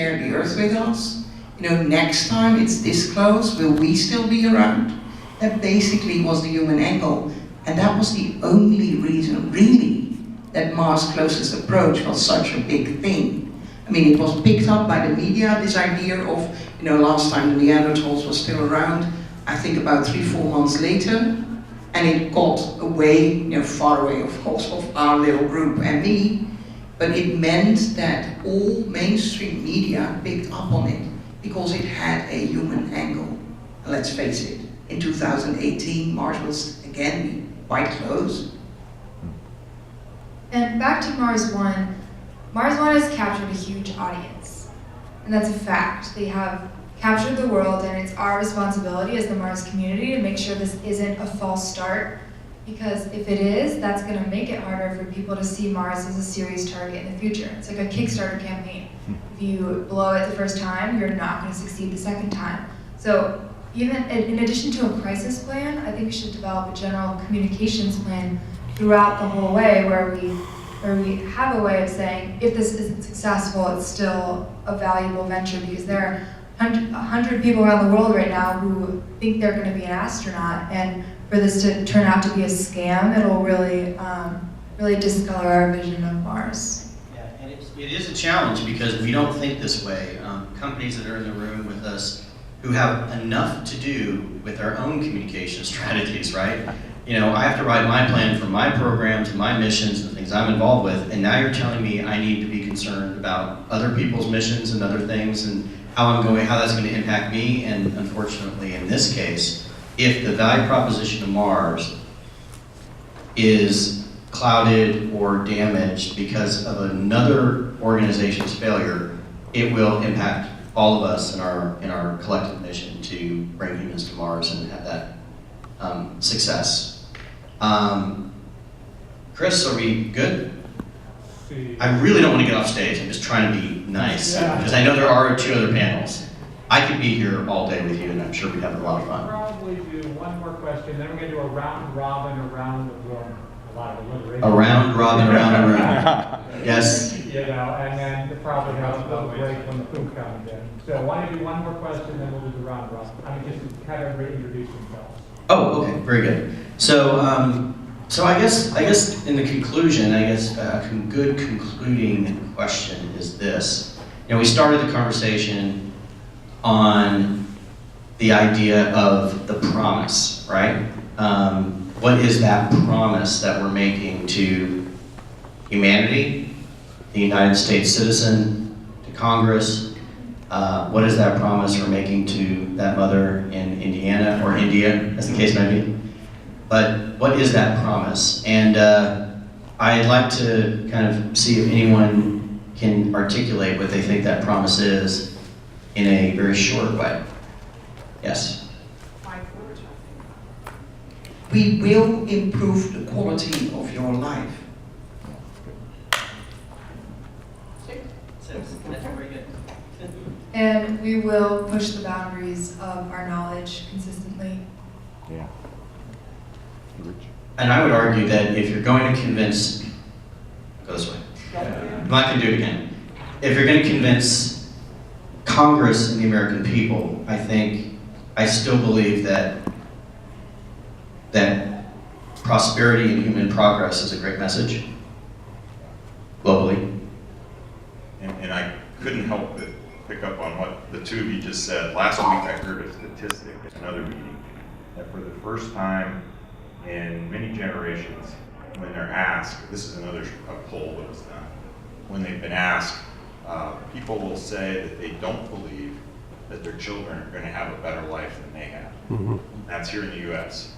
share the earth with us? You know, next time it's this close, will we still be around? That basically was the human angle. And that was the only reason, really, that Mars closest approach was such a big thing. I mean, it was picked up by the media, this idea of, you know, last time the Neanderthals was still around, I think about 3-4 months later, and it got away, you know, far away, of course, of our little group and me, but it meant that all mainstream media picked up on it because it had a human angle. And let's face it, in 2018, Mars will again be quite close. And back to Mars One, Mars One has captured a huge audience, and that's a fact. They have captured the world, and it's our responsibility as the Mars community to make sure this isn't a false start, because if it is, that's going to make it harder for people to see Mars as a serious target in the future. It's like a Kickstarter campaign. If you blow it the first time, you're not going to succeed the second time. So even in addition to a crisis plan, I think we should develop a general communications plan throughout the whole way where we have a way of saying, if this isn't successful, it's still a valuable venture, because there are 100 people around the world right now who think they're going to be an astronaut, and for this to turn out to be a scam, it'll really, really discolor our vision of Mars. Yeah, and it is a challenge, because if you don't think this way, companies that are in the room with us who have enough to do with their own communication strategies, right? You know, I have to write my plan for my programs and my missions and the things I'm involved with, and now you're telling me I need to be concerned about other people's missions and other things and how that's going to impact me. And unfortunately, in this case, if the value proposition of Mars is clouded or damaged because of another organization's failure, it will impact all of us in our collective mission to bring humans to Mars and have that success. Chris, are we good? I really don't want to get off stage. I'm just trying to be nice, because I know there are 2 other panels. I could be here all day with you, and I'm sure we'd have a lot of fun. We'll probably do one more question, then we're going to do a round robin around the room. A lot of alliteration. A round robin around the room. Yes. You know, and then we'll probably have a little break when the food comes in. So why don't you do one more question, then we'll do the round robin. I mean, just to kind of reintroduce themselves. Oh, okay, very good. So, so I guess in the conclusion, a good concluding question is this. You know, we started the conversation on the idea of the promise, right? What is that promise that we're making to humanity, the United States citizen, to Congress? What is that promise we're making to that mother in Indiana, or India, as the case may be? But what is that promise? And I'd like to kind of see if anyone can articulate what they think that promise is in a very short way. Yes? We will improve the quality of your life. That's very good. And we will push the boundaries of our knowledge consistently. Yeah. And I would argue that if you're going to convince, go this way. I'm not going to do it again. If you're going to convince Congress and the American people, I still believe that prosperity and human progress is a great message globally. And I couldn't help but pick up on what the 2 of you just said. Last week I heard a statistic at another meeting that for the first time in many generations, when they're asked, this is a poll that was done, when they've been asked, people will say that they don't believe that their children are going to have a better life than they have. That's here in the US.